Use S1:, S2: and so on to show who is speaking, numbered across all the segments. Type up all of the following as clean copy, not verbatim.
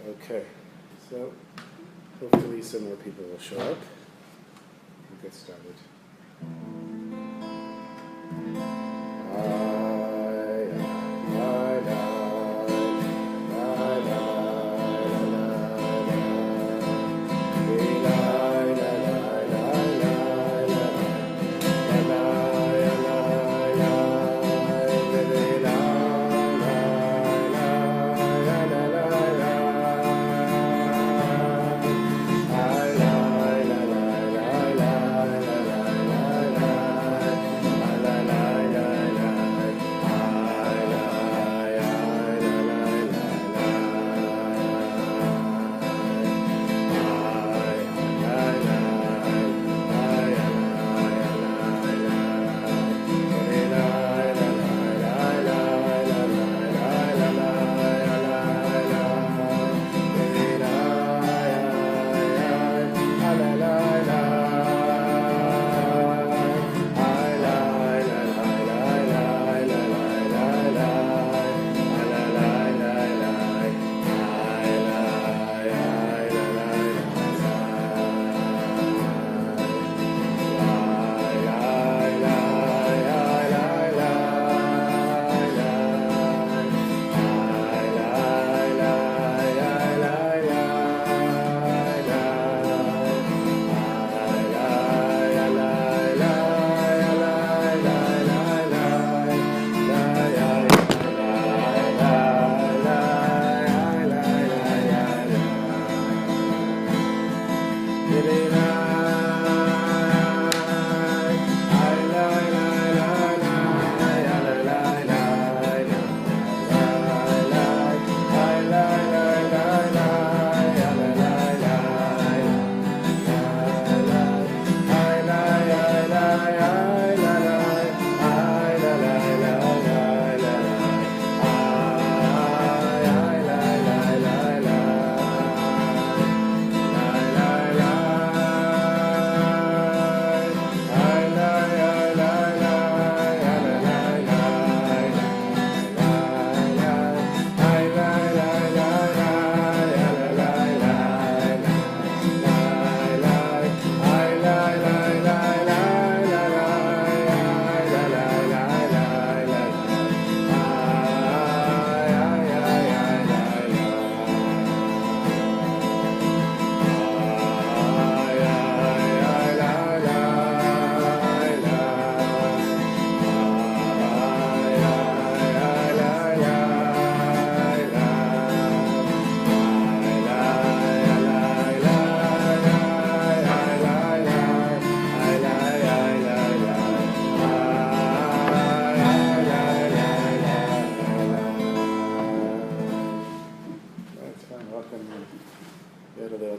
S1: Okay, so hopefully some more people will show up. We'll get started.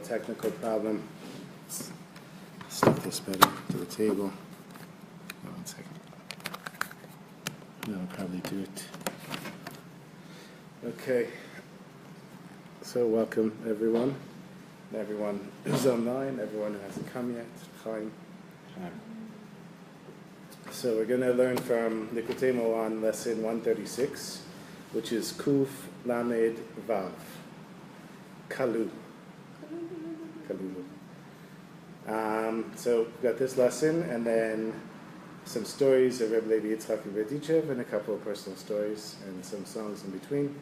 S1: Technical problem. Stick this better to the table. Oh, 1 second. That'll probably do it. Okay. So welcome everyone. Everyone who's online, everyone who hasn't come yet. Fine. So we're going to learn from Likutey Moharan lesson 136, which is Kuf Lamed Vav. Kalu. So we've got this lesson and then some stories of Rebbe Nachman and a couple of personal stories and some songs in between.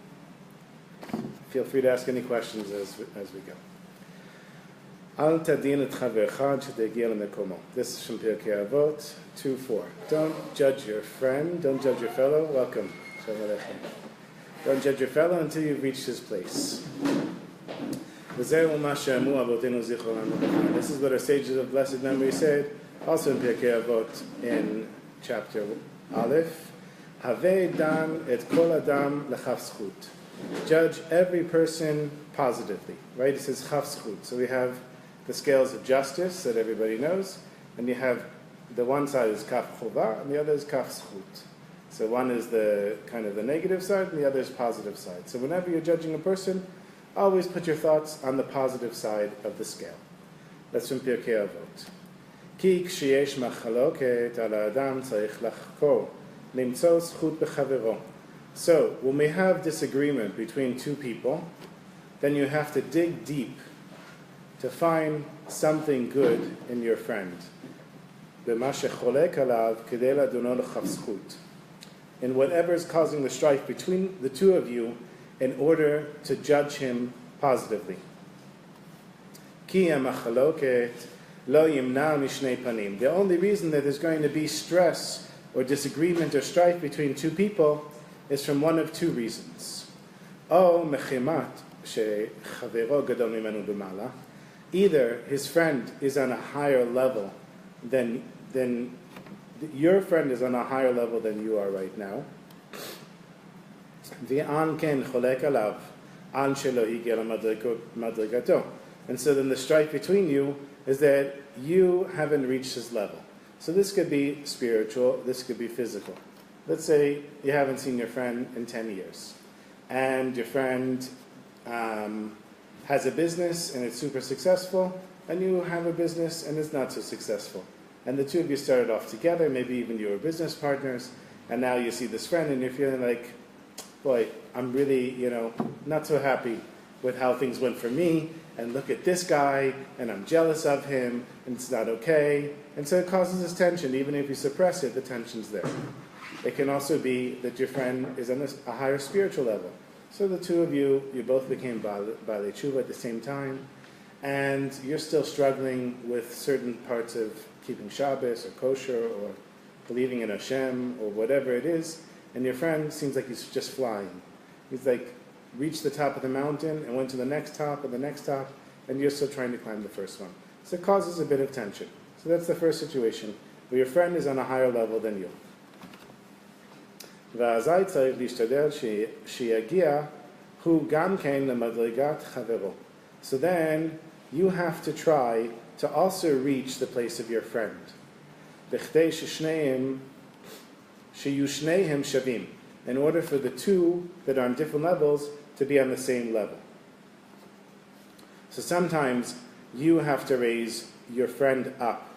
S1: Feel free to ask any questions as we go. Al tadin et chavercha shetegiel mekomo. This is from Pirkei Avot 2:4. Don't judge your friend, don't judge your fellow. Welcome. Don't judge your fellow until you've reached his place. This is what our sages of blessed memory said, also in Pirkei Avot in chapter Aleph. Havei dam et kol adam lechaf zchut. Judge every person positively. Right? It says chaf zchut. So we have the scales of justice that everybody knows, and you have the one side is kaf chova, and the other is kaf zchut. So one is the kind of the negative side, and the other is positive side. So whenever you're judging a person, always put your thoughts on the positive side of the scale. That's from Pirkei Avot. Ki ksheyesh machaloket al adam tzarich lachkor limtzo zchut b'chavero. So when we have disagreement between two people, then you have to dig deep to find something good in your friend. In whatever is causing the strife between the two of you, in order to judge him positively. The only reason that there's going to be stress or disagreement or strife between two people is from one of two reasons. Either his friend is on a higher level than your friend is on a higher level than you are right now. And so then the strife between you is that you haven't reached his level. So this could be spiritual, this could be physical. Let's say you haven't seen your friend in 10 years. And your friend has a business and it's super successful, and you have a business and it's not so successful. And the two of you started off together, maybe even you were business partners, and now you see this friend and you're feeling like, boy, I'm really, not so happy with how things went for me, and look at this guy, and I'm jealous of him, and it's not okay. And so it causes this tension. Even if you suppress it, the tension's there. It can also be that your friend is on a higher spiritual level. So the two of you both became Baalei Tshuva at the same time, and you're still struggling with certain parts of keeping Shabbos or kosher or believing in Hashem or whatever it is, and your friend seems like he's just flying. He's like reached the top of the mountain and went to the next top and the next top, and you're still trying to climb the first one. So it causes a bit of tension. So that's the first situation, where your friend is on a higher level than you. So then you have to try to also reach the place of your friend. In order for the two that are on different levels to be on the same level. So sometimes you have to raise your friend up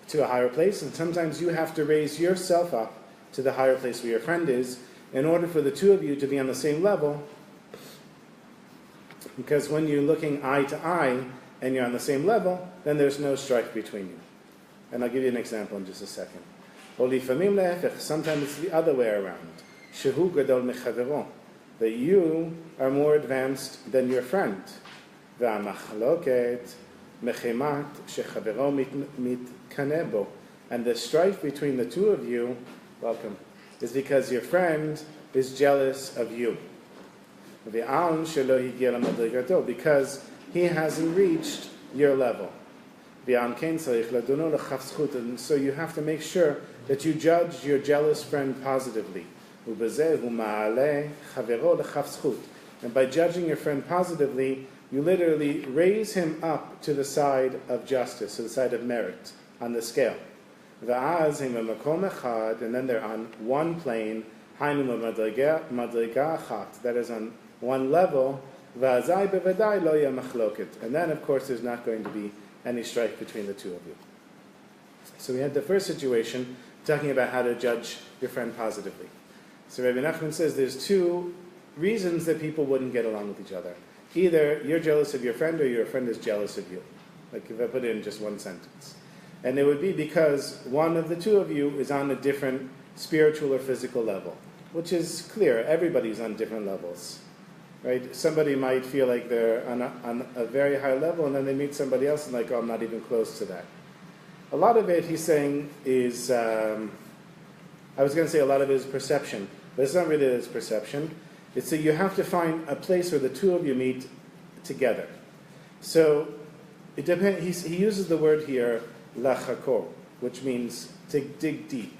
S1: to a higher place, and sometimes you have to raise yourself up to the higher place where your friend is, in order for the two of you to be on the same level. Because when you're looking eye to eye and you're on the same level, then there's no strife between you. And I'll give you an example in just a second. Sometimes it's the other way around. That you are more advanced than your friend. And the strife between the two of you, welcome, is because your friend is jealous of you. Because he hasn't reached your level. And so you have to make sure that you judge your jealous friend positively. And by judging your friend positively, you literally raise him up to the side of justice, to the side of merit, on the scale. And then they're on one plane, that is on one level. And then, of course, there's not going to be any strife between the two of you. So we had the first situation, talking about how to judge your friend positively. So Rebbe Nachman says there's two reasons that people wouldn't get along with each other. Either you're jealous of your friend or your friend is jealous of you. Like if I put it in just one sentence. And it would be because one of the two of you is on a different spiritual or physical level, which is clear. Everybody's on different levels. Right? Somebody might feel like they're on a very high level, and then they meet somebody else and like, oh, I'm not even close to that. A lot of it, he's saying, is, I was going to say a lot of it is perception, but it's not really his perception. It's that you have to find a place where the two of you meet together. So it depends. He uses the word here, lachakor, which means to dig deep.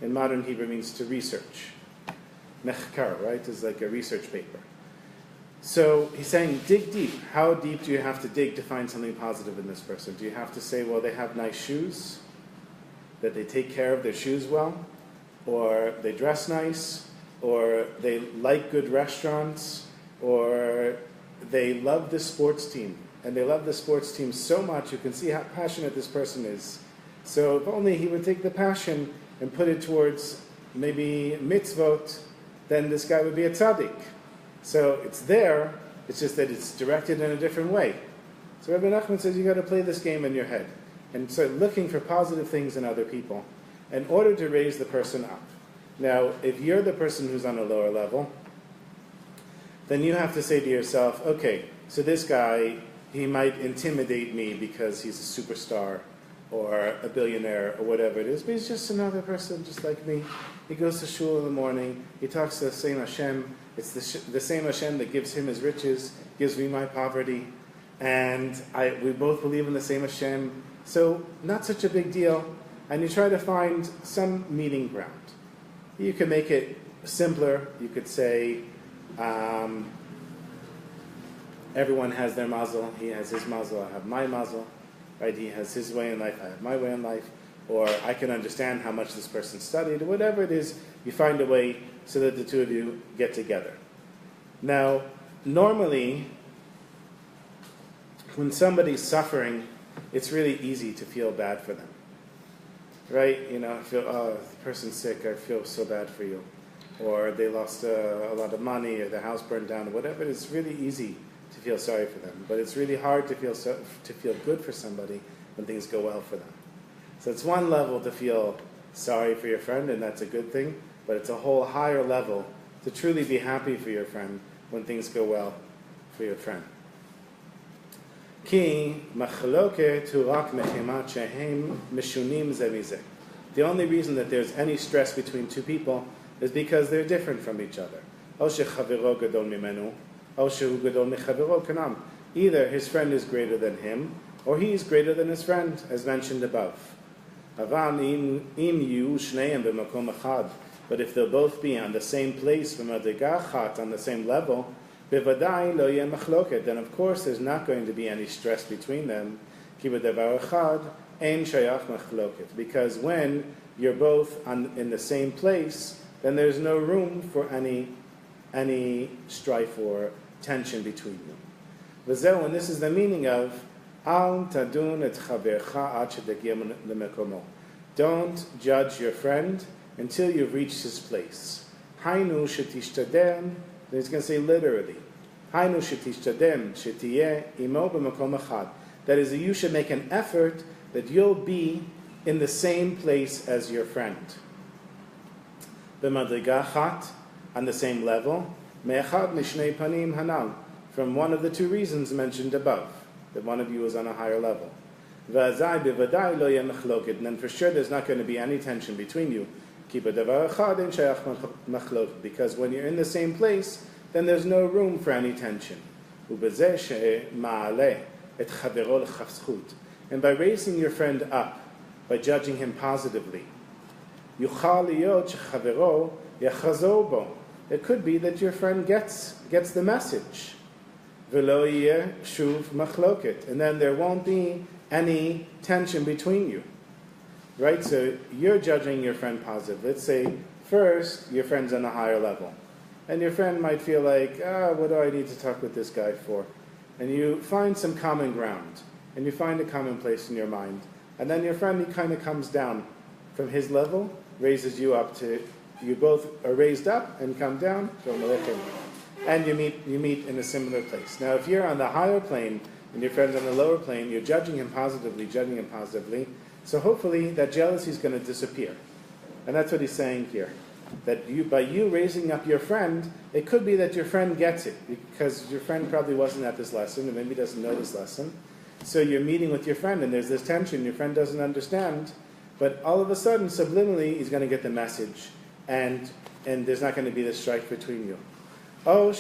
S1: In modern Hebrew, means to research. Mechkar, right, is like a research paper. So he's saying, dig deep. How deep do you have to dig to find something positive in this person? Do you have to say, well, they have nice shoes, that they take care of their shoes well, or they dress nice, or they like good restaurants, or they love this sports team, and they love the sports team so much, you can see how passionate this person is. So if only he would take the passion and put it towards maybe mitzvot, then this guy would be a tzaddik. So it's there, it's just that it's directed in a different way. So Rebbe Nachman says you got to play this game in your head and start looking for positive things in other people in order to raise the person up. Now, if you're the person who's on a lower level, then you have to say to yourself, okay, so this guy, he might intimidate me because he's a superstar or a billionaire or whatever it is, but he's just another person just like me. He goes to shul in the morning, he talks to the same Hashem, it's the same Hashem that gives him his riches, gives me my poverty, and we both believe in the same Hashem, so not such a big deal, and you try to find some meeting ground. You can make it simpler, you could say, everyone has their mazel, he has his mazel, I have my mazel, right? He has his way in life, I have my way in life, or I can understand how much this person studied, or whatever it is, you find a way so that the two of you get together. Now, normally, when somebody's suffering, it's really easy to feel bad for them, right? I feel, oh, the person's sick, I feel so bad for you. Or they lost a lot of money, or their house burned down, or whatever. It's really easy to feel sorry for them. But it's really hard to feel good for somebody when things go well for them. So it's one level to feel sorry for your friend, and that's a good thing. But it's a whole higher level to truly be happy for your friend when things go well for your friend. Ki machloket hu rak mechemat shehem mishunim ze mizeh. The only reason that there's any stress between two people is because they're different from each other. Either his friend is greater than him, or he is greater than his friend, as mentioned above. But if they'll both be on the same place, on the same level, then of course there's not going to be any stress between them. Because when you're both in the same place, then there's no room for any strife or tension between you. And this is the meaning of Al tadun et chavercha ad shetegia lemekomo. Don't judge your friend until you've reached his place. Hainu shetishtadem. He's going to say literally. Hainu shetishtadem shetiyeh imo b'makom echad. That is, that you should make an effort that you'll be in the same place as your friend. B'madriga chat, on the same level, me'echad mishnei panim hanal, from one of the two reasons mentioned above, that one of you is on a higher level. V'azai b'vadai lo yeh machloket, and then for sure there's not going to be any tension between you. Ki b'davar echad ein shayach machloket, because when you're in the same place, then there's no room for any tension. U'bezeh she'ma'aleh et chavero l'chafschut, and by raising your friend up, by judging him positively, it could be that your friend gets the message. And then there won't be any tension between you. Right? So you're judging your friend positive. Let's say first your friend's on a higher level. And your friend might feel like, what do I need to talk with this guy for? And you find some common ground. And you find a common place in your mind. And then your friend, he kind of comes down from his level, raises you up to, you both are raised up and come down, and you meet in a similar place. Now, if you're on the higher plane and your friend's on the lower plane, you're judging him positively, so hopefully that jealousy is going to disappear. And that's what he's saying here. That by you raising up your friend, it could be that your friend gets it, because your friend probably wasn't at this lesson, or maybe doesn't know this lesson. So you're meeting with your friend, and there's this tension, your friend doesn't understand, but all of a sudden, subliminally, he's going to get the message, and there's not going to be this strife between you. Or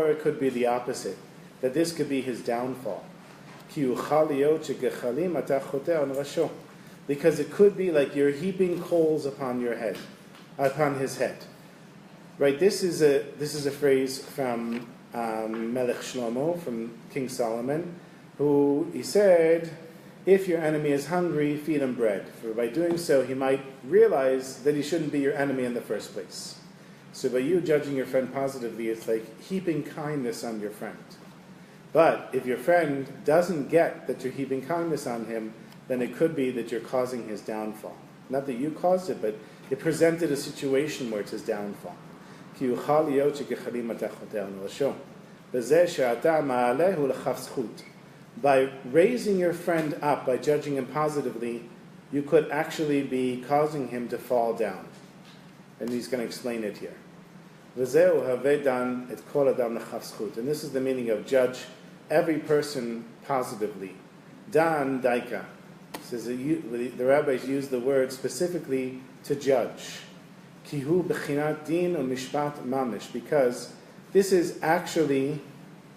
S1: it could be the opposite, that this could be his downfall. Because it could be like you're heaping coals upon his head. Right? This is a phrase from Melech Shlomo, from King Solomon, who he said, if your enemy is hungry, feed him bread. For by doing so, he might realize that he shouldn't be your enemy in the first place. So by you judging your friend positively, it's like heaping kindness on your friend. But if your friend doesn't get that you're heaping kindness on him, then it could be that you're causing his downfall. Not that you caused it, but it presented a situation where it's his downfall. כי יוכל להיות שכחלים אתה חותר נרשו. וזה שאתה מעלהו לכף זכות. By raising your friend up, by judging him positively, you could actually be causing him to fall down. And he's going to explain it here. וזהו הווה דן את כל אדם לכף זכות. And this is the meaning of judge every person positively. Dan daika. Says the rabbis use the word specifically to judge. Kihu bechinat din or mishpat mamish, because this is actually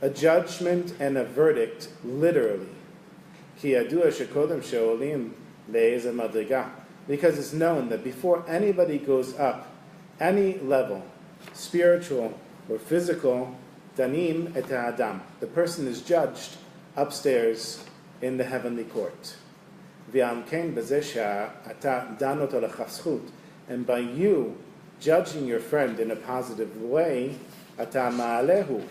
S1: a judgment and a verdict, literally. Ki yadua shekodem sheolim le'ez madriga, because it's known that before anybody goes up any level, spiritual or physical, danim et ha'adam, the person is judged upstairs in the heavenly court. V'amken b'zeh she'ata dan oto l'chaf zchut, and by you judging your friend in a positive way, ata ma'alehu,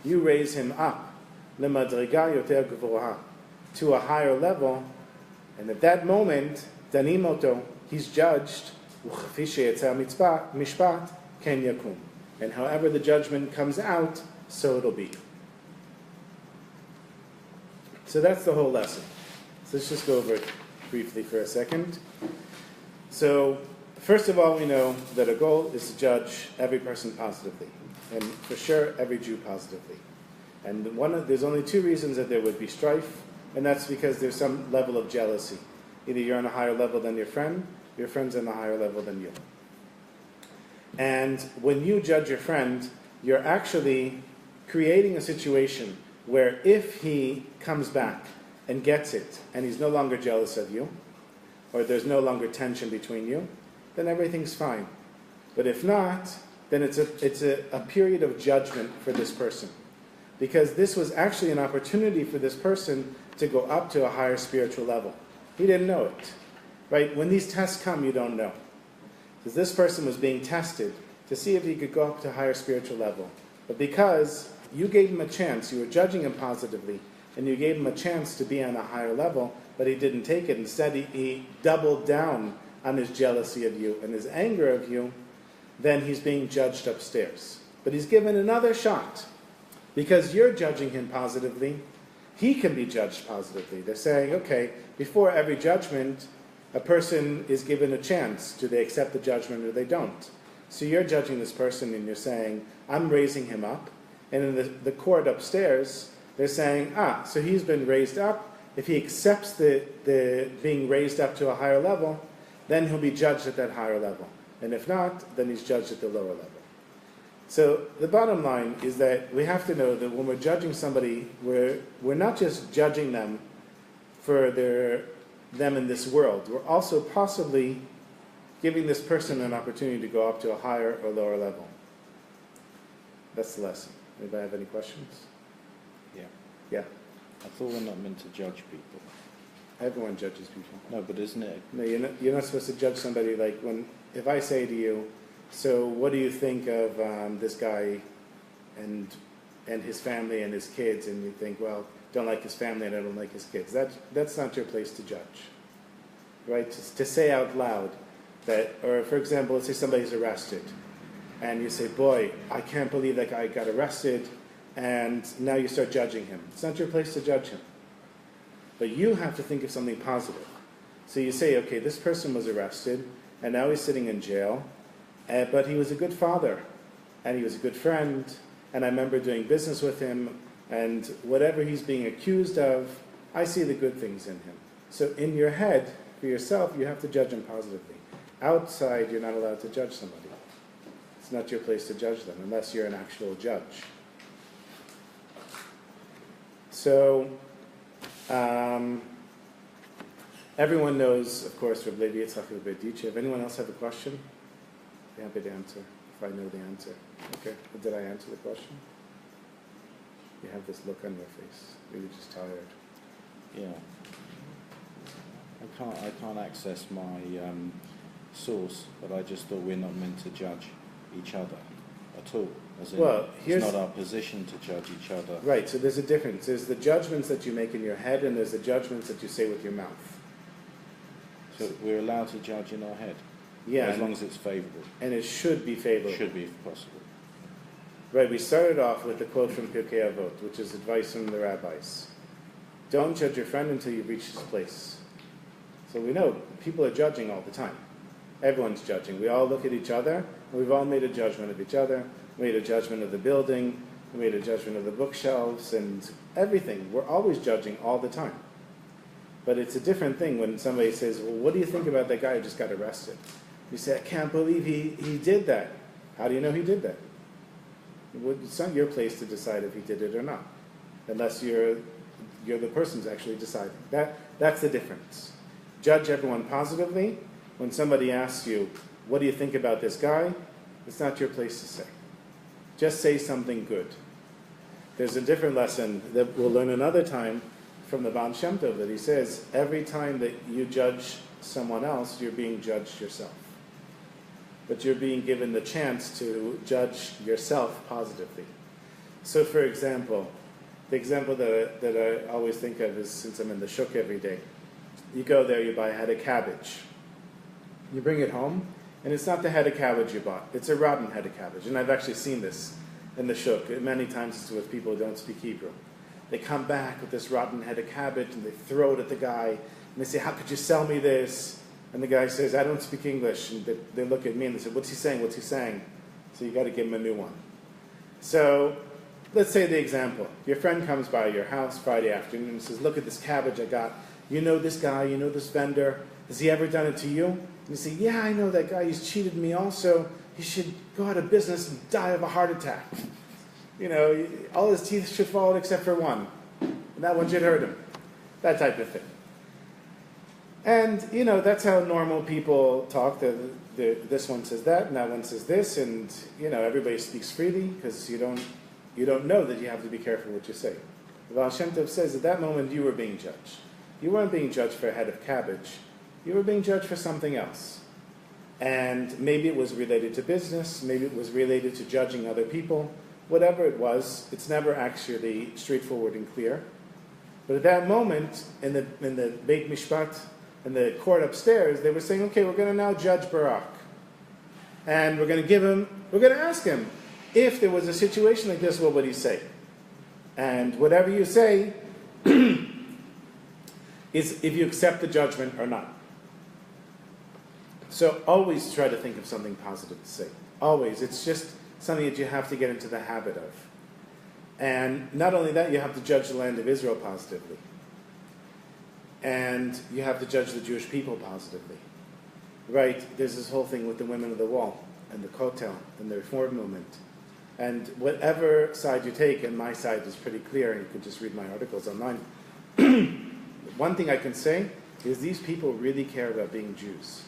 S1: you raise him up, lemadriga yoter gvura, to a higher level, and at that moment, danim oto, he's judged, u'chfi she'yetza mishpat ken yakum, and however the judgment comes out, so it'll be. So that's the whole lesson. So let's just go over it briefly for a second. So first of all, we know that a goal is to judge every person positively, and for sure every Jew positively. And there's only two reasons that there would be strife, and that's because there's some level of jealousy. Either you're on a higher level than your friend's on a higher level than you. And when you judge your friend, you're actually creating a situation where if he comes back and gets it, and he's no longer jealous of you, or there's no longer tension between you, then everything's fine. But if not, then it's a period of judgment for this person. Because this was actually an opportunity for this person to go up to a higher spiritual level. He didn't know it. Right? When these tests come, you don't know. Because this person was being tested to see if he could go up to a higher spiritual level. But because you gave him a chance, you were judging him positively, and you gave him a chance to be on a higher level, but he didn't take it. Instead, he doubled down on his jealousy of you and his anger of you, then he's being judged upstairs. But he's given another shot. Because you're judging him positively, he can be judged positively. They're saying, okay, before every judgment, a person is given a chance. Do they accept the judgment or they don't? So you're judging this person and you're saying, I'm raising him up. And in the court upstairs, they're saying, so he's been raised up. If he accepts the being raised up to a higher level, then he'll be judged at that higher level. And if not, then he's judged at the lower level. So the bottom line is that we have to know that when we're judging somebody, we're not just judging them for them in this world. We're also possibly giving this person an opportunity to go up to a higher or lower level. That's the lesson. Anybody have any questions?
S2: Yeah.
S1: Yeah.
S2: I thought we're not meant to judge people.
S1: Everyone judges people.
S2: No, but isn't it?
S1: No, you're not supposed to judge somebody like if I say to you, so what do you think of this guy and his family and his kids? And you think, well, don't like his family and I don't like his kids. That's not your place to judge, right? To say out loud that, or for example, let's say somebody's arrested, and you say, boy, I can't believe that guy got arrested, and now you start judging him. It's not your place to judge him. But you have to think of something positive. So you say, okay, this person was arrested, and now he's sitting in jail, but he was a good father, and he was a good friend, and I remember doing business with him, and whatever he's being accused of, I see the good things in him. So in your head, for yourself, you have to judge him positively. Outside, you're not allowed to judge somebody. It's not your place to judge them, unless you're an actual judge. So, everyone knows, of course, Rebbe Yitzchak Berditchev. If anyone else have a question, I'd be happy to answer, if I know the answer. Okay, did I answer the question? You have this look on your face. Maybe you're just tired.
S2: Yeah. I can't access my source, but I just thought we're not meant to judge each other at all. As in, it's not our position to judge each other.
S1: Right, so there's a difference. There's the judgments that you make in your head, and there's the judgments that you say with your mouth.
S2: So we're allowed to judge in our head?
S1: Yeah.
S2: As long as it's favourable.
S1: And it should be favourable.
S2: Should be, if possible.
S1: Right, we started off with the quote from Pirkei Avot, which is advice from the rabbis. Don't judge your friend until you reach his place. So we know people are judging all the time. Everyone's judging. We all look at each other, and we've all made a judgment of each other. We made a judgment of the building, we made a judgment of the bookshelves, and everything. We're always judging all the time. But it's a different thing when somebody says, well, what do you think about that guy who just got arrested? You say, I can't believe he did that. How do you know he did that? It's not your place to decide if he did it or not, unless you're the person who's actually deciding. That's the difference. Judge everyone positively. When somebody asks you, what do you think about this guy? It's not your place to say. Just say something good. There's a different lesson that we'll learn another time from the Baal Shem Tov that he says, every time that you judge someone else, you're being judged yourself. But you're being given the chance to judge yourself positively. So for example, the example that I always think of is, since I'm in the shuk every day, you go there, you buy a head of cabbage. You bring it home, and it's not the head of cabbage you bought. It's a rotten head of cabbage. And I've actually seen this in the shuk. Many times it's with people who don't speak Hebrew. They come back with this rotten head of cabbage, and they throw it at the guy, and they say, how could you sell me this? And the guy says, I don't speak English. And they look at me, and they say, what's he saying? What's he saying? So you got to give him a new one. So let's say the example. Your friend comes by your house Friday afternoon and says, look at this cabbage I got. You know this guy, you know this vendor. Has he ever done it to you? And you say, yeah, I know that guy. He's cheated me also. He should go out of business and die of a heart attack. You know, all his teeth should fall out except for one. And that one should hurt him. That type of thing. And, you know, that's how normal people talk. This one says that, and that one says this, and, you know, everybody speaks freely because you don't know that you have to be careful what you say. The Baal Shem Tov says at that moment you were being judged. You weren't being judged for a head of cabbage. You were being judged for something else. And maybe it was related to business, maybe it was related to judging other people. Whatever it was, it's never actually straightforward and clear. But at that moment, in the Beit Mishpat, in the court upstairs, they were saying, okay, we're going to now judge Barak. And we're going to ask him, if there was a situation like this, what would he say? And whatever you say is if you accept the judgment or not. So always try to think of something positive to say. Always. It's just something that you have to get into the habit of. And not only that, you have to judge the land of Israel positively. And you have to judge the Jewish people positively. Right? There's this whole thing with the women of the wall, and the Kotel, and the Reform movement. And whatever side you take, and my side is pretty clear, and you can just read my articles online. One thing I can say is these people really care about being Jews.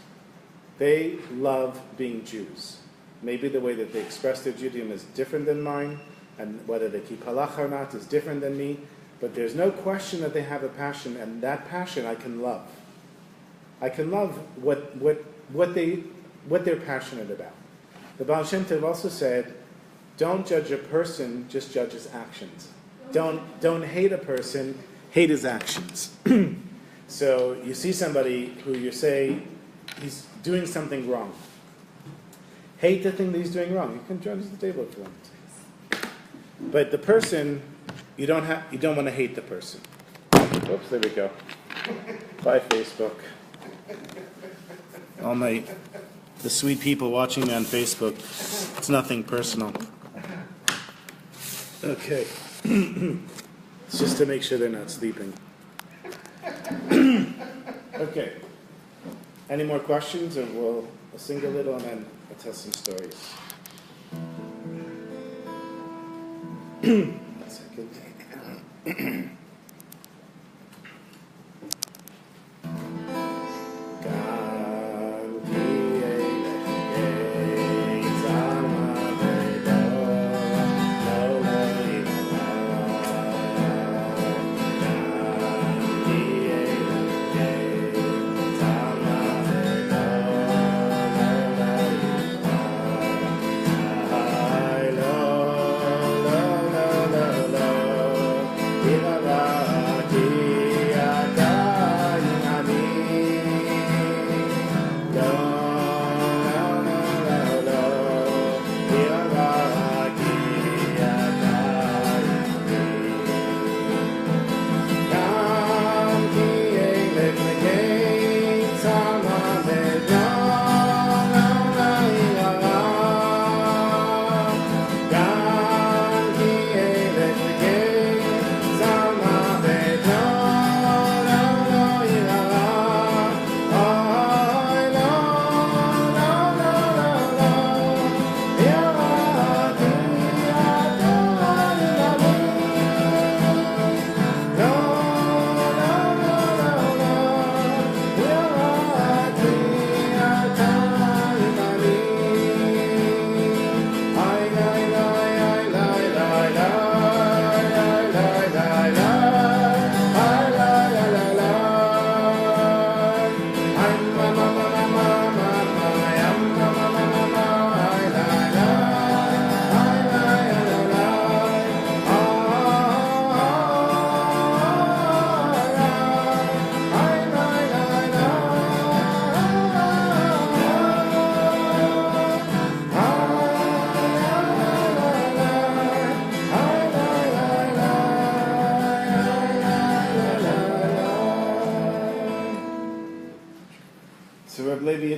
S1: They love being Jews. Maybe the way that they express their Judaism is different than mine, and whether they keep halacha or not is different than me, but there's no question that they have a passion, and that passion I can love. I can love what they're passionate about. The Baal Shem Tov also said, don't judge a person, just judge his actions. Don't hate a person, hate his actions. So you see somebody who you say he's doing something wrong. Hate the thing that he's doing wrong. You can join us at the table if you want. But the person, you don't want to hate the person. Oops, there we go. Bye, Facebook. All the sweet people watching me on Facebook. It's nothing personal. Okay. It's just to make sure they're not sleeping. Okay. Any more questions, or we'll sing a little and then I'll tell some stories. One second. Viva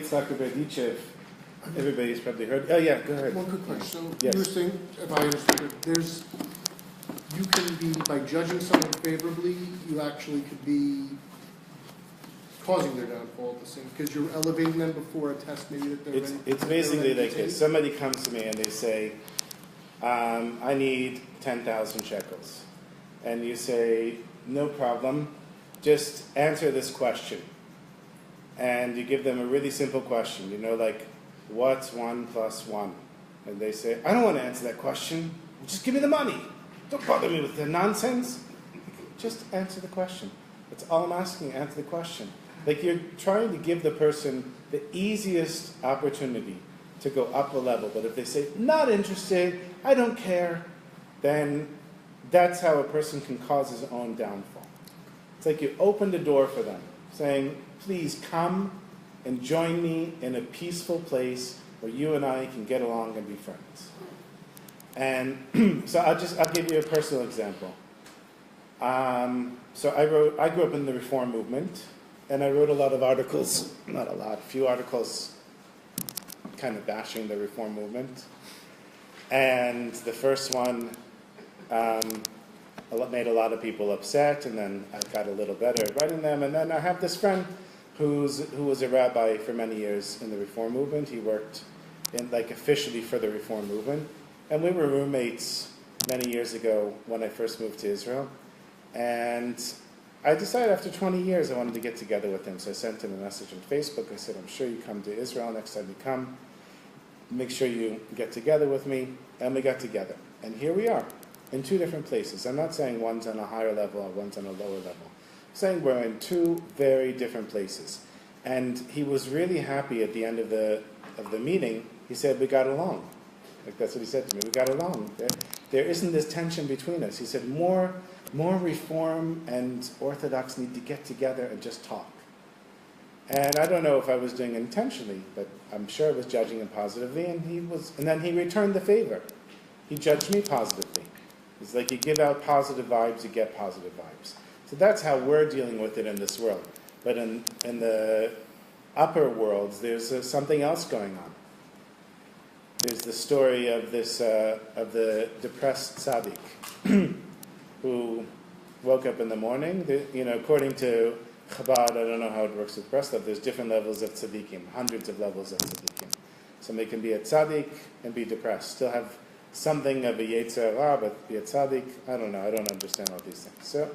S1: Yitzchak Berdichev, everybody's probably heard. Oh yeah, go ahead.
S3: One quick question. So
S1: Yes.
S3: you were saying, if I understood it, you can be, by judging someone favorably, you actually could be causing their downfall at the same, because you're elevating them before a test, maybe that they're ready.
S1: It's basically like this. Somebody comes to me and they say, I need 10,000 shekels. And you say, no problem, just answer this question. And you give them a really simple question, like, what's 1 + 1? And they say, I don't want to answer that question. Just give me the money. Don't bother me with the nonsense. Just answer the question. That's all I'm asking, answer the question. Like you're trying to give the person the easiest opportunity to go up a level. But if they say, not interested, I don't care, then that's how a person can cause his own downfall. It's like you open the door for them, saying, please come and join me in a peaceful place where you and I can get along and be friends. And so I'll give you a personal example. So I grew up in the Reform movement, and I wrote a lot of articles, not a lot, a few articles kind of bashing the Reform movement. And the first one made a lot of people upset, and then I got a little better at writing them. And then I have this friend who was a rabbi for many years in the Reform movement. He worked officially for the Reform movement. And we were roommates many years ago when I first moved to Israel. And I decided after 20 years I wanted to get together with him. So I sent him a message on Facebook. I said, I'm sure you come to Israel next time you come. Make sure you get together with me. And we got together. And here we are in two different places. I'm not saying one's on a higher level or one's on a lower level. I'm saying we're in two very different places. And he was really happy at the end of the meeting. He said, we got along. Like that's what he said to me. We got along. There isn't this tension between us. He said, more Reform and Orthodox need to get together and just talk. And I don't know if I was doing it intentionally, but I'm sure I was judging him positively, and then he returned the favor. He judged me positively. It's like you give out positive vibes, you get positive vibes. So that's how we're dealing with it in this world. But in the upper worlds, there's something else going on. There's the story of of the depressed tzaddik who woke up in the morning. According to Chabad, I don't know how it works with Breslov, there's different levels of tzaddikim, hundreds of levels of tzaddikim. Somebody can be a tzaddik and be depressed, still have something of a yetzer hara, but be a tzaddik. I don't know, I don't understand all these things. So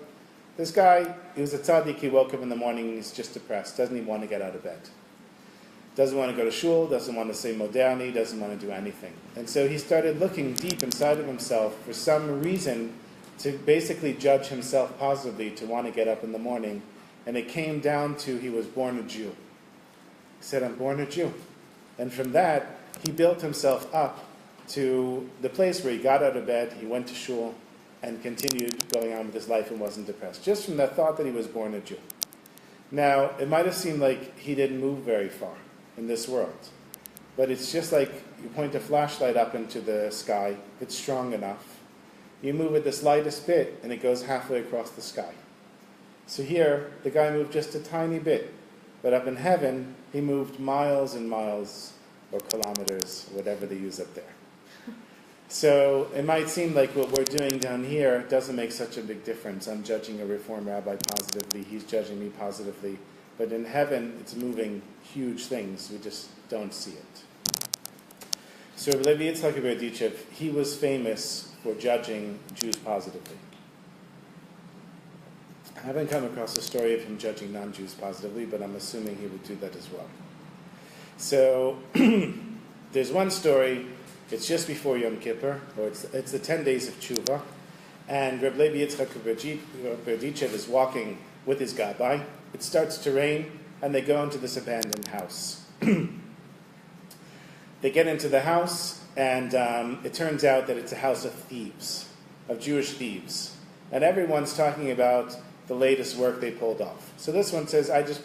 S1: this guy, he was a tzaddik, he woke up in the morning and he's just depressed, doesn't even want to get out of bed. Doesn't want to go to shul, doesn't want to say moderni, doesn't want to do anything. And so he started looking deep inside of himself for some reason to basically judge himself positively, to want to get up in the morning. And it came down to he was born a Jew. He said, I'm born a Jew. And from that, he built himself up to the place where he got out of bed, he went to shul, and continued going on with his life and wasn't depressed. Just from the thought that he was born a Jew. Now, it might have seemed like he didn't move very far in this world. But it's just like you point a flashlight up into the sky, if it's strong enough, you move it the slightest bit, and it goes halfway across the sky. So here, the guy moved just a tiny bit, but up in heaven, he moved miles and miles, or kilometers, whatever they use up there. So it might seem like what we're doing down here doesn't make such a big difference. I'm judging a Reform rabbi positively, he's judging me positively, but in heaven, it's moving huge things, we just don't see it. So Rebbe Yitzchak Berdichev, he was famous for judging Jews positively. I haven't come across a story of him judging non-Jews positively, but I'm assuming he would do that as well. So there's one story, it's just before Yom Kippur, or it's the 10 days of Tshuva, and Rebbe Yitzchak Berdichev is walking with his gabbai. It starts to rain, and they go into this abandoned house. They get into the house, and it turns out that it's a house of thieves, of Jewish thieves. And everyone's talking about the latest work they pulled off. So this one says, I just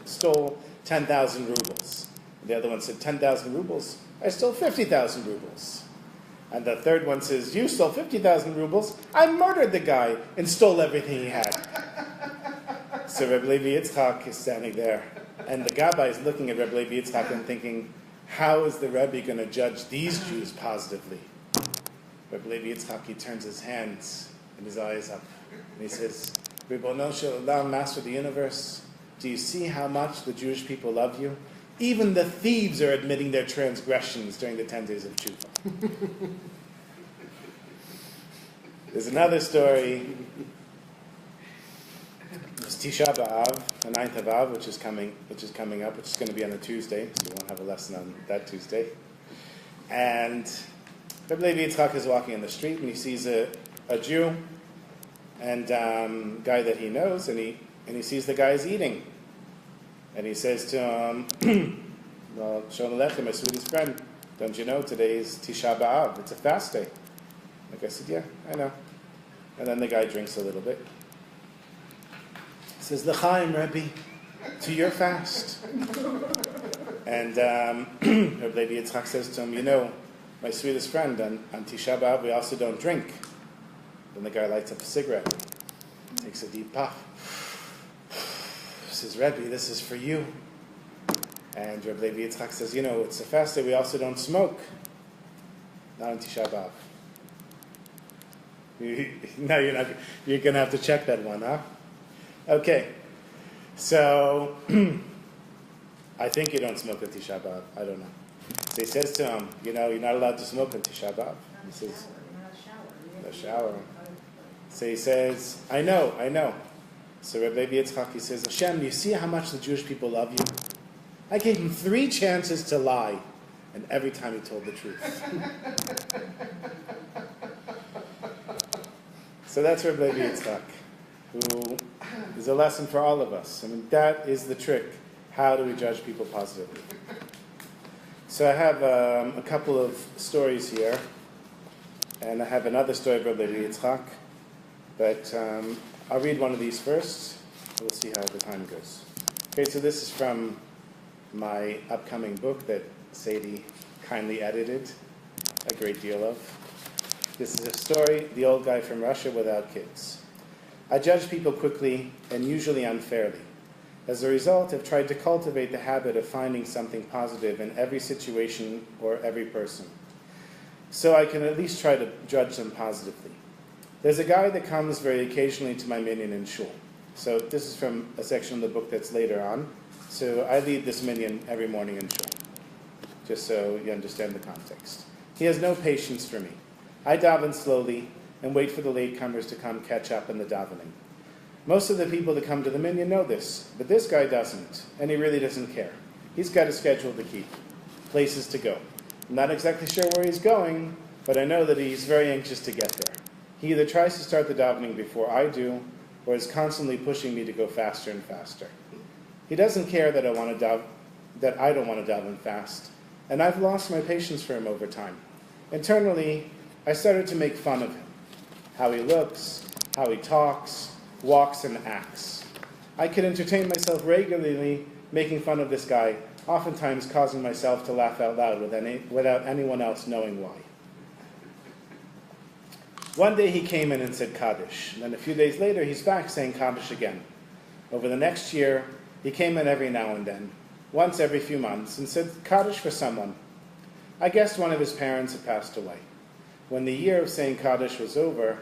S1: stole 10,000 rubles. And the other one said, 10,000 rubles? I stole 50,000 rubles. And the third one says, you stole 50,000 rubles? I murdered the guy and stole everything he had. So Rebbe Levi Yitzchak is standing there, And the Gabbai is looking at Rebbe Levi Yitzchak and thinking, how is the Rebbe going to judge these Jews positively? Rebbe Levi Yitzchak, he turns his hands and his eyes up. And he says, Ribono Shel Olam, Master of the Universe, do you see how much the Jewish people love you? Even the thieves are admitting their transgressions during the 10 days of Tshuva. There's another story. It's Tisha B'Av, the 9th of Av, which is coming up, which is going to be on a Tuesday, so we won't have a lesson on that Tuesday. And Rebbe Levi Yitzchak is walking in the street, and he sees a Jew, and guy that he knows, and he sees the guy's eating. And he says to him, well, Shalom Aleichem, my sweetest friend, don't you know today is Tisha B'Av, it's a fast day. Like I said, yeah, I know. And then the guy drinks a little bit. He says, L'chaim, Rebbe, to your fast. And Rebbe Levi Yitzchak says to him, you know, my sweetest friend, on Tisha B'Av we also don't drink. Then the guy lights up a cigarette, takes a deep puff. Says, Rebbe, this is for you. And Rebbe Levi Yitzchak says, you know, it's a fast day, we also don't smoke. Not on Tisha B'Av. No, you're going to have to check that one, huh? Okay. So, I think you don't smoke on Tisha B'Av. I don't know. So he says to him, you know, you're not allowed to smoke on Tisha B'Av. He says, no shower. So he says, I know. So Rebbe Levi Yitzchak, he says, Hashem, do you see how much the Jewish people love you? I gave him 3 chances to lie, and every time he told the truth. So that's Rebbe Levi Yitzchak, who is a lesson for all of us. I mean, that is the trick. How do we judge people positively? So I have a couple of stories here, and I have another story of Rebbe Levi Yitzchak, but I'll read one of these first. We'll see how the time goes. Okay, so this is from my upcoming book that Sadie kindly edited a great deal of. This is a story, The Old Guy from Russia Without Kids. I judge people quickly and usually unfairly. As a result, I've tried to cultivate the habit of finding something positive in every situation or every person, so I can at least try to judge them positively. There's a guy that comes very occasionally to my minyan in shul. So this is from a section of the book that's later on. So I lead this minyan every morning in shul, just so you understand the context. He has no patience for me. I daven slowly and wait for the latecomers to come catch up in the davening. Most of the people that come to the minyan know this, but this guy doesn't, and he really doesn't care. He's got a schedule to keep, places to go. I'm not exactly sure where he's going, but I know that he's very anxious to get there. He either tries to start the davening before I do, or is constantly pushing me to go faster and faster. He doesn't care that I don't want to daven fast, and I've lost my patience for him over time. Internally, I started to make fun of him, how he looks, how he talks, walks, and acts. I could entertain myself regularly making fun of this guy, oftentimes causing myself to laugh out loud without anyone else knowing why. One day he came in and said Kaddish, and then a few days later he's back saying Kaddish again. Over the next year, he came in every now and then, once every few months, and said Kaddish for someone. I guessed one of his parents had passed away. When the year of saying Kaddish is over,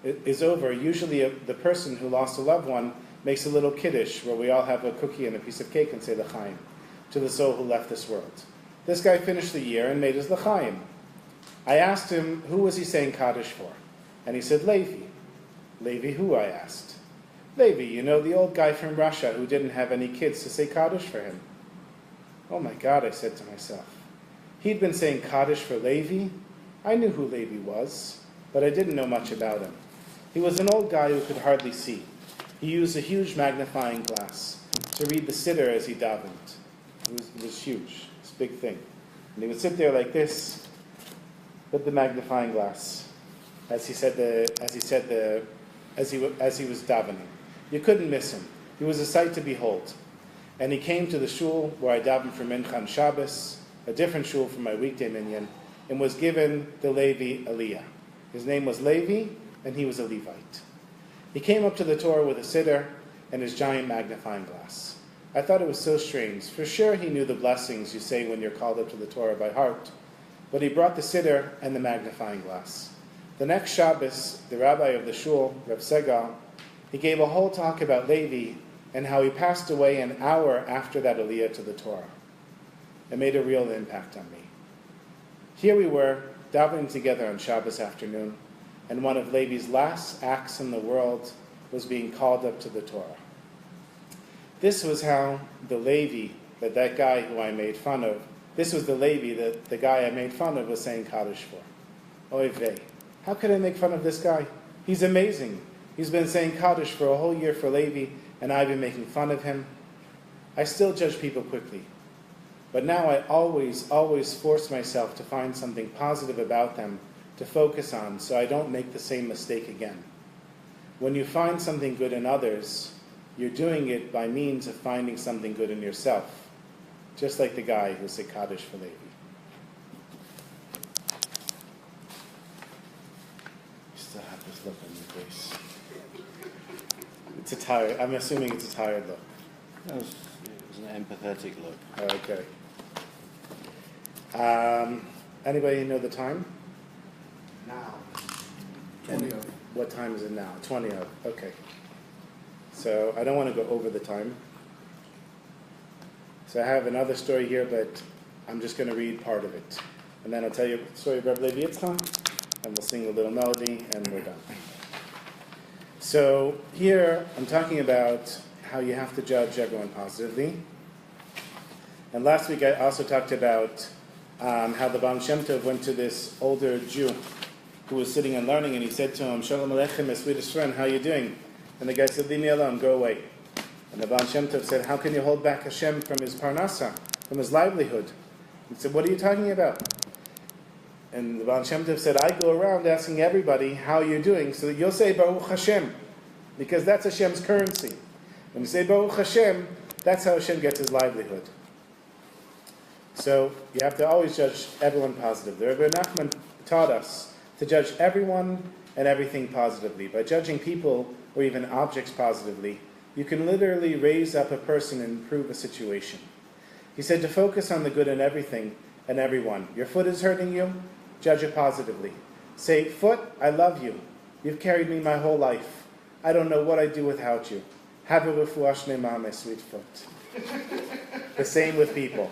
S1: usually the person who lost a loved one makes a little kiddush where we all have a cookie and a piece of cake and say L'chaim to the soul who left this world. This guy finished the year and made his L'chaim. I asked him, who was he saying Kaddish for? And he said, Levi. Levi who, I asked. Levi, you know, the old guy from Russia who didn't have any kids to say Kaddish for him. Oh my God, I said to myself. He'd been saying Kaddish for Levi. I knew who Levi was, but I didn't know much about him. He was an old guy who could hardly see. He used a huge magnifying glass to read the siddur as he davened. It was huge, this big thing. And he would sit there like this, with the magnifying glass, as he was davening. You couldn't miss him. He was a sight to behold. And he came to the shul where I davened for Mincha and Shabbos, a different shul from my weekday minyan, and was given the Levi Aliyah. His name was Levi, and he was a Levite. He came up to the Torah with a siddur and his giant magnifying glass. I thought it was so strange. For sure he knew the blessings you say when you're called up to the Torah by heart, but he brought the siddur and the magnifying glass. The next Shabbos, the rabbi of the shul, Reb Segal, he gave a whole talk about Levi and how he passed away an hour after that aliyah to the Torah. It made a real impact on me. Here we were, davening together on Shabbos afternoon, and one of Levi's last acts in the world was being called up to the Torah. This was how the Levi, that guy who I made fun of, this was the Levi that the guy I made fun of was saying Kaddish for. Oy vey. How could I make fun of this guy? He's amazing. He's been saying Kaddish for a whole year for Levi, and I've been making fun of him. I still judge people quickly. But now I always force myself to find something positive about them to focus on so I don't make the same mistake again. When you find something good in others, you're doing it by means of finding something good in yourself, just like the guy who said Kaddish for Levi. You still have this look on your face. I'm assuming it's a tired look.
S2: It was an empathetic look.
S1: Okay. Anybody know the time?
S3: Now. 20 of.
S1: What time is it now? 20 of. Okay. So I don't want to go over the time. So I have another story here, but I'm just going to read part of it. And then I'll tell you the story of Rebbe Levi Yitzchak, and we'll sing a little melody, and we're done. So here I'm talking about how you have to judge everyone positively. And last week I also talked about how the Baal Shem Tov went to this older Jew who was sitting and learning, and he said to him, Shalom Aleichem, my Swedish friend, how are you doing? And the guy said, leave me alone, go away. And the Baal Shem Tov said, how can you hold back Hashem from his parnasa, from his livelihood? He said, what are you talking about? And the Baal Shem Tov said, I go around asking everybody how you're doing, so that you'll say Baruch Hashem, because that's Hashem's currency. When you say Baruch Hashem, that's how Hashem gets his livelihood. So you have to always judge everyone positively. Rebbe Nachman taught us to judge everyone and everything positively. By judging people or even objects positively, you can literally raise up a person and improve a situation. He said to focus on the good in everything and everyone. Your foot is hurting you, judge it positively. Say, foot, I love you. You've carried me my whole life. I don't know what I'd do without you. Have a refuah shlema, my sweet foot. The same with people.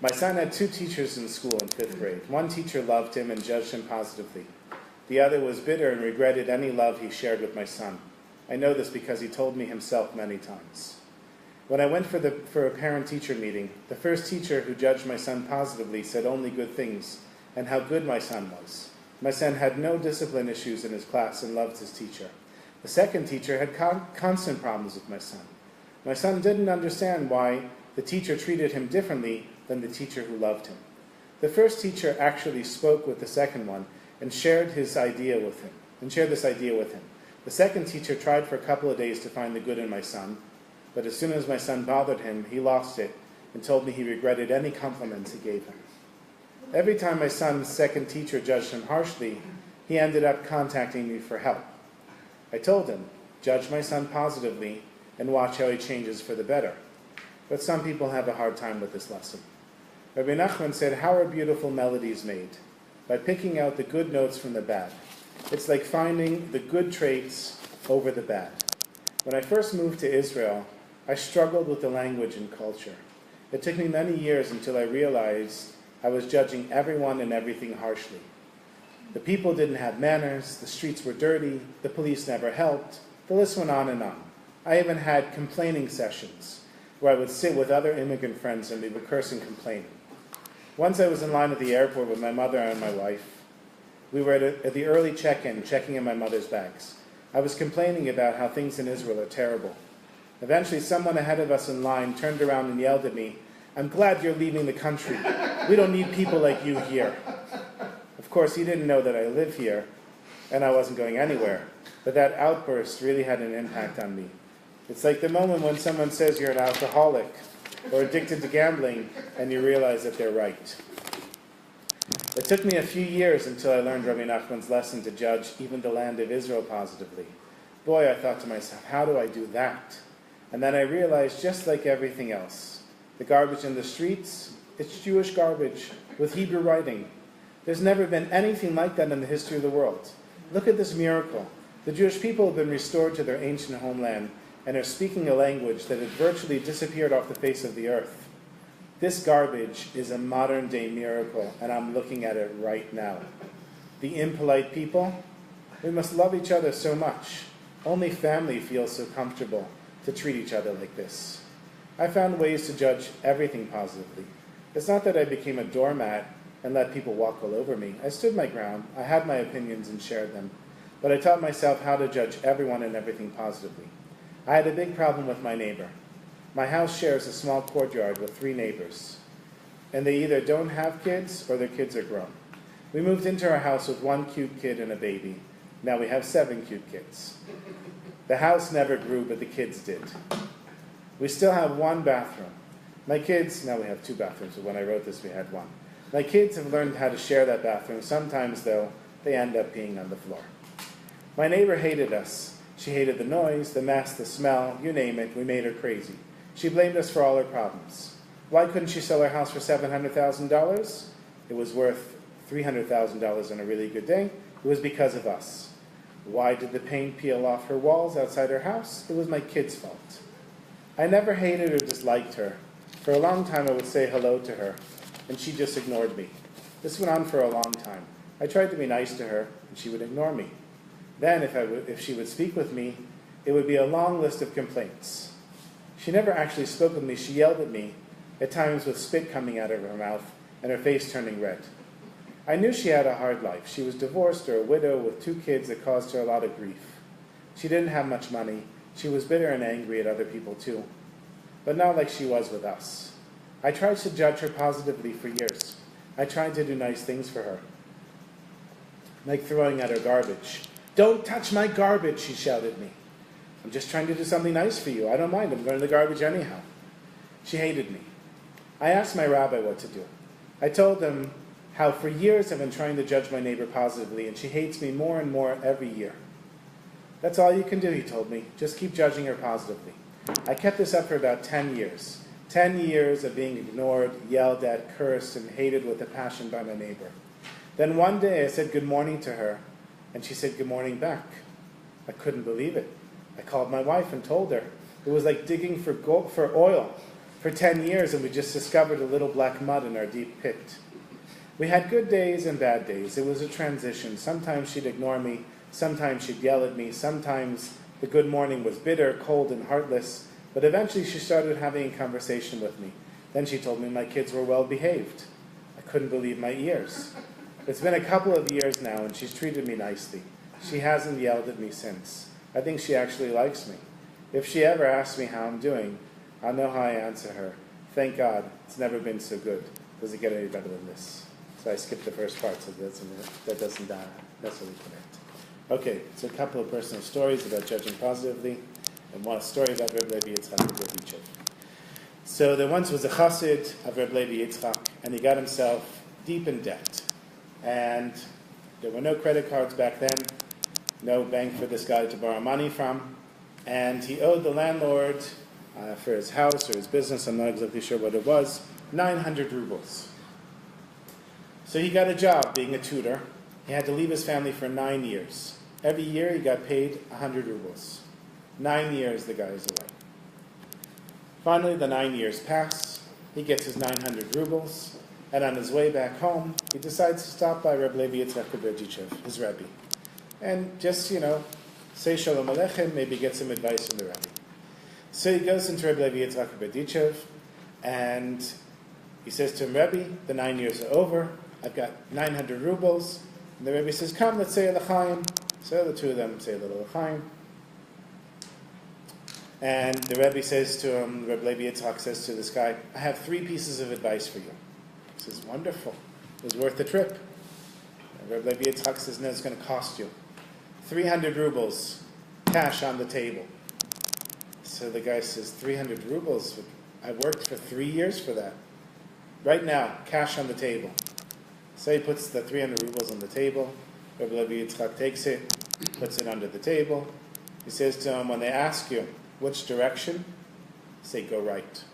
S1: My son had 2 teachers in school in 5th grade. One teacher loved him and judged him positively. The other was bitter and regretted any love he shared with my son. I know this because he told me himself many times. When I went for a parent-teacher meeting, the first teacher who judged my son positively said only good things and how good my son was. My son had no discipline issues in his class and loved his teacher. The second teacher had constant problems with my son. My son didn't understand why the teacher treated him differently than the teacher who loved him. The first teacher actually spoke with the second one and shared this idea with him. The second teacher tried for a couple of days to find the good in my son, but as soon as my son bothered him, he lost it and told me he regretted any compliments he gave him. Every time my son's second teacher judged him harshly, he ended up contacting me for help. I told him, judge my son positively and watch how he changes for the better. But some people have a hard time with this lesson. Rebbe Nachman said, how are beautiful melodies made? By picking out the good notes from the bad. It's like finding the good traits over the bad. When I first moved to Israel, I struggled with the language and culture. It took me many years until I realized I was judging everyone and everything harshly. The people didn't have manners, the streets were dirty, the police never helped, the list went on and on. I even had complaining sessions where I would sit with other immigrant friends and we would curse and complain. Once I was in line at the airport with my mother and my wife. We were at the early check-in, checking in my mother's bags. I was complaining about how things in Israel are terrible. Eventually, someone ahead of us in line turned around and yelled at me, I'm glad you're leaving the country. We don't need people like you here. Of course, he didn't know that I live here, and I wasn't going anywhere. But that outburst really had an impact on me. It's like the moment when someone says you're an alcoholic or addicted to gambling, and you realize that they're right. It took me a few years until I learned Rebbe Nachman's lesson to judge even the land of Israel positively. Boy, I thought to myself, how do I do that? And then I realized, just like everything else, the garbage in the streets, it's Jewish garbage with Hebrew writing. There's never been anything like that in the history of the world. Look at this miracle. The Jewish people have been restored to their ancient homeland and are speaking a language that had virtually disappeared off the face of the earth. This garbage is a modern-day miracle, and I'm looking at it right now. The impolite people, we must love each other so much. Only family feels so comfortable to treat each other like this. I found ways to judge everything positively. It's not that I became a doormat and let people walk all over me. I stood my ground, I had my opinions and shared them, but I taught myself how to judge everyone and everything positively. I had a big problem with my neighbor. My house shares a small courtyard with 3 neighbors, and they either don't have kids or their kids are grown. We moved into our house with 1 cute kid and a baby. Now we have 7 cute kids. The house never grew, but the kids did. We still have 1 bathroom. My kids, now we have 2 bathrooms, but when I wrote this we had 1. My kids have learned how to share that bathroom. Sometimes, though, they end up peeing on the floor. My neighbor hated us. She hated the noise, the mess, the smell, you name it. We made her crazy. She blamed us for all her problems. Why couldn't she sell her house for $700,000? It was worth $300,000 on a really good day. It was because of us. Why did the paint peel off her walls outside her house? It was my kid's fault. I never hated or disliked her. For a long time I would say hello to her, and she just ignored me. This went on for a long time. I tried to be nice to her, and she would ignore me. Then, if she would speak with me, it would be a long list of complaints. She never actually spoke with me. She yelled at me, at times with spit coming out of her mouth and her face turning red. I knew she had a hard life. She was divorced or a widow with 2 kids that caused her a lot of grief. She didn't have much money. She was bitter and angry at other people too, but not like she was with us. I tried to judge her positively for years. I tried to do nice things for her, like throwing out her garbage. "Don't touch my garbage," she shouted at me. "I'm just trying to do something nice for you. I don't mind. I'm going to the garbage anyhow." She hated me. I asked my rabbi what to do. I told him how for years I've been trying to judge my neighbor positively, and she hates me more and more every year. "That's all you can do," he told me. "Just keep judging her positively." I kept this up for about 10 years. 10 years of being ignored, yelled at, cursed, and hated with a passion by my neighbor. Then one day I said good morning to her, and she said good morning back. I couldn't believe it. I called my wife and told her. It was like digging for oil for 10 years, and we just discovered a little black mud in our deep pit. We had good days and bad days. It was a transition. Sometimes she'd ignore me. Sometimes she'd yell at me. Sometimes the good morning was bitter, cold, and heartless. But eventually she started having a conversation with me. Then she told me my kids were well behaved. I couldn't believe my ears. It's been a couple of years now, and she's treated me nicely. She hasn't yelled at me since. I think she actually likes me. If she ever asks me how I'm doing, I'll know how I answer her. Thank God, it's never been so good. Does it get any better than this? So I skipped the first part, so that doesn't die. That's what we connect. Okay, so a couple of personal stories about judging positively, and one story about Rebbe Yitzchak of Rebbe. So there once was a chassid of Rebbe Yitzchak, and he got himself deep in debt. And there were no credit cards back then, no bank for this guy to borrow money from, and he owed the landlord for his house or his business, I'm not exactly sure what it was, 900 rubles. So he got a job being a tutor. He had to leave his family for 9 years. Every year he got paid 100 rubles. 9 years the guy is away. Finally, the 9 years pass. He gets his 900 rubles. And on his way back home, he decides to stop by Rebbe Yitzchak Berdichev, his Rebbe. And just, say Shalom Aleichem, maybe get some advice from the Rebbe. So he goes into Rebbe Yitzchak Berdichev, and he says to him, "Rebbe, the 9 years are over. I've got 900 rubles. And the Rebbe says, "Come, let's say a l'chaim." So the two of them say a little l'chaim. And the Rebbe says to him, Rebbe Yitzchak says to this guy, "I have 3 pieces of advice for you." He says, "Wonderful. It was worth the trip." And Rebbe Yitzchak says, "No, it's going to cost you 300 rubles, cash on the table." So the guy says, 300 rubles? I worked for 3 years for that. Right now, cash on the table. So he puts the 300 rubles on the table. Rebbe Yitzchak takes it, puts it under the table. He says to him, when they ask you which direction, say go right.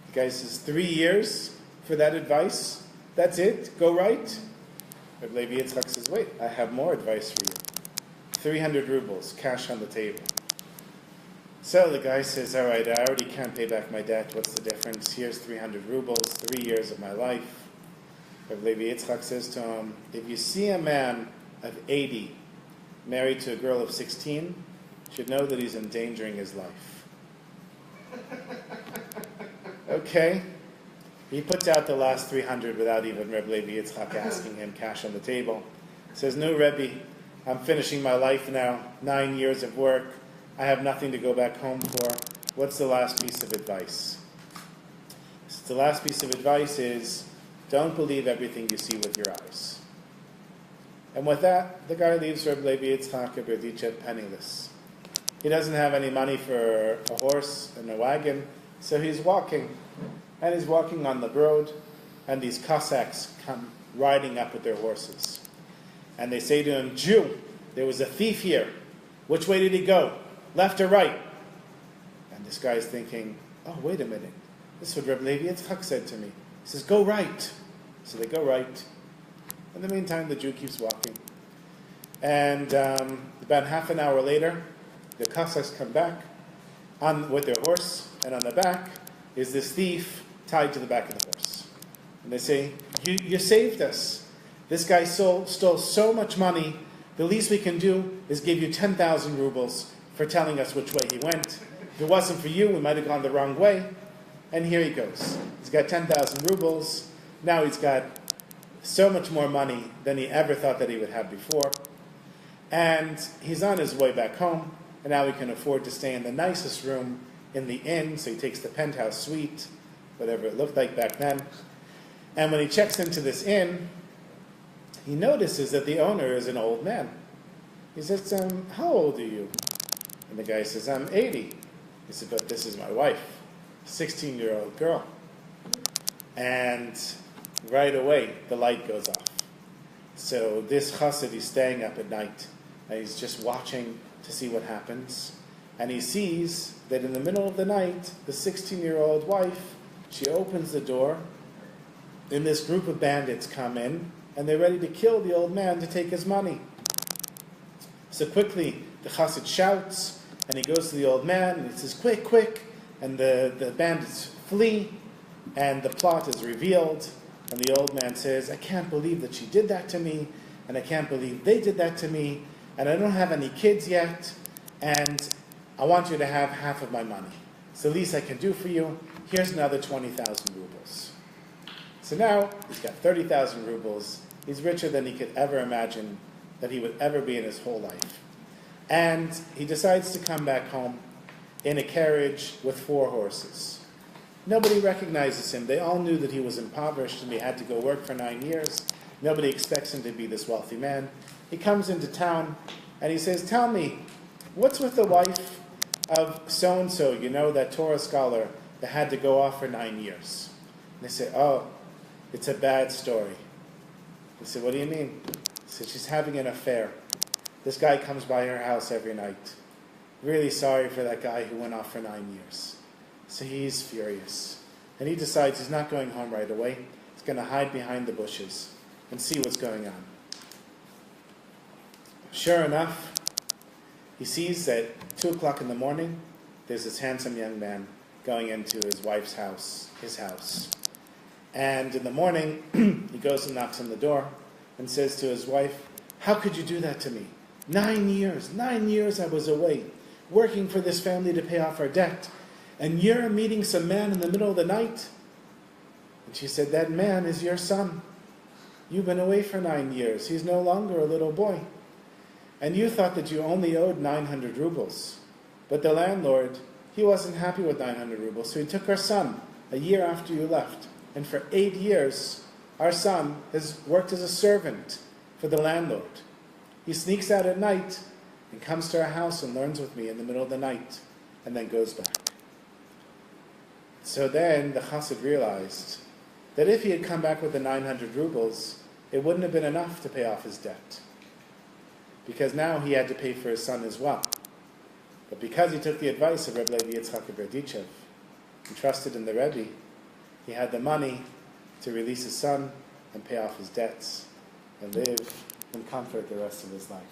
S1: The guy says, 3 years for that advice? That's it? Go right? But Levi Yitzchak says, wait, I have more advice for you. 300 rubles, cash on the table. So the guy says, all right, I already can't pay back my debt. What's the difference? Here's 300 rubles, 3 years of my life. But Levi Yitzchak says to him, if you see a man of 80 married to a girl of 16, you should know that he's endangering his life. Okay. He puts out the last 300 without even Rebbe Levi Yitzchak asking him, cash on the table. He says, no, Rebbe, I'm finishing my life now, 9 years of work. I have nothing to go back home for. What's the last piece of advice? So the last piece of advice is, don't believe everything you see with your eyes. And with that, the guy leaves Rebbe Levi Yitzchak of Berditchev penniless. He doesn't have any money for a horse and a wagon, so he's walking. And he's walking on the road, and these Cossacks come riding up with their horses. And they say to him, Jew, there was a thief here. Which way did he go? Left or right? And this guy's thinking, oh, wait a minute. This is what Rebbe Levi Yitzchak said to me. He says, go right. So they go right. In the meantime, the Jew keeps walking. And about half an hour later, the Cossacks come back with their horse, and on the back is this thief tied to the back of the horse. And they say, you saved us. This guy stole so much money, the least we can do is give you 10,000 rubles for telling us which way he went. If it wasn't for you, we might have gone the wrong way. And here he goes. He's got 10,000 rubles. Now he's got so much more money than he ever thought that he would have before. And he's on his way back home, and now he can afford to stay in the nicest room in the inn, so he takes the penthouse suite, whatever it looked like back then. And when he checks into this inn, he notices that the owner is an old man. He says, how old are you? And the guy says, I'm 80. He said, but this is my wife, 16-year-old girl. And right away, the light goes off. So this chassid, he's staying up at night, and he's just watching to see what happens. And he sees that in the middle of the night, the 16-year-old wife, she opens the door, and this group of bandits come in, and they're ready to kill the old man to take his money. So quickly, the chassid shouts, and he goes to the old man, and he says, quick, quick, and the bandits flee, and the plot is revealed, and the old man says, I can't believe that she did that to me, and I can't believe they did that to me, and I don't have any kids yet, and I want you to have half of my money. It's the least I can do for you. Here's another 20,000 rubles. So now he's got 30,000 rubles. He's richer than he could ever imagine that he would ever be in his whole life. And he decides to come back home in a carriage with 4 horses. Nobody recognizes him. They all knew that he was impoverished and he had to go work for 9 years. Nobody expects him to be this wealthy man. He comes into town and he says, tell me, what's with the wife of so-and-so, you know, that Torah scholar that had to go off for 9 years? And they say, oh, it's a bad story. He said, what do you mean? He said, she's having an affair. This guy comes by her house every night. Really sorry for that guy who went off for 9 years. So he's furious. And he decides he's not going home right away. He's going to hide behind the bushes and see what's going on. Sure enough, he sees that 2 o'clock in the morning, there's this handsome young man going into his wife's house, his house. And in the morning, he goes and knocks on the door and says to his wife, how could you do that to me? 9 years I was away, working for this family to pay off our debt. And you're meeting some man in the middle of the night? And she said, that man is your son. You've been away for 9 years. He's no longer a little boy. And you thought that you only owed 900 rubles. But the landlord, he wasn't happy with 900 rubles, so he took our son a year after you left. And for 8 years, our son has worked as a servant for the landlord. He sneaks out at night and comes to our house and learns with me in the middle of the night and then goes back. So then the chassid realized that if he had come back with the 900 rubles, it wouldn't have been enough to pay off his debt. Because now he had to pay for his son as well. But because he took the advice of Rebbe Levi Yitzchak Berdichev and trusted in the Rebbe, he had the money to release his son and pay off his debts and live in comfort the rest of his life.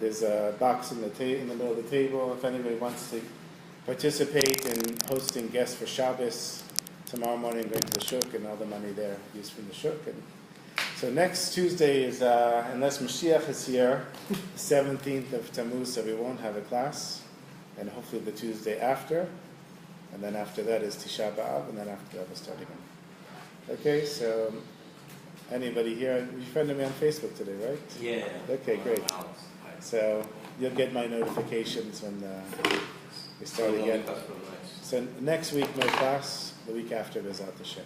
S1: There's a box in the middle of the table if anybody wants to participate in hosting guests for Shabbos. Tomorrow morning going to the Shuk and all the money there used from the Shuk. And so next Tuesday is, unless Mashiach is here, the 17th of Tammuz, so we won't have a class. And hopefully the Tuesday after. And then after that is Tisha B'Av, and then after that we'll start again. Okay, so anybody here? You friended me on Facebook today, right?
S4: Yeah.
S1: Okay, great. So you'll get my notifications when we start again. So next week no class, the week after Bezat Hashem.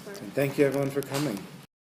S1: And thank you everyone for coming.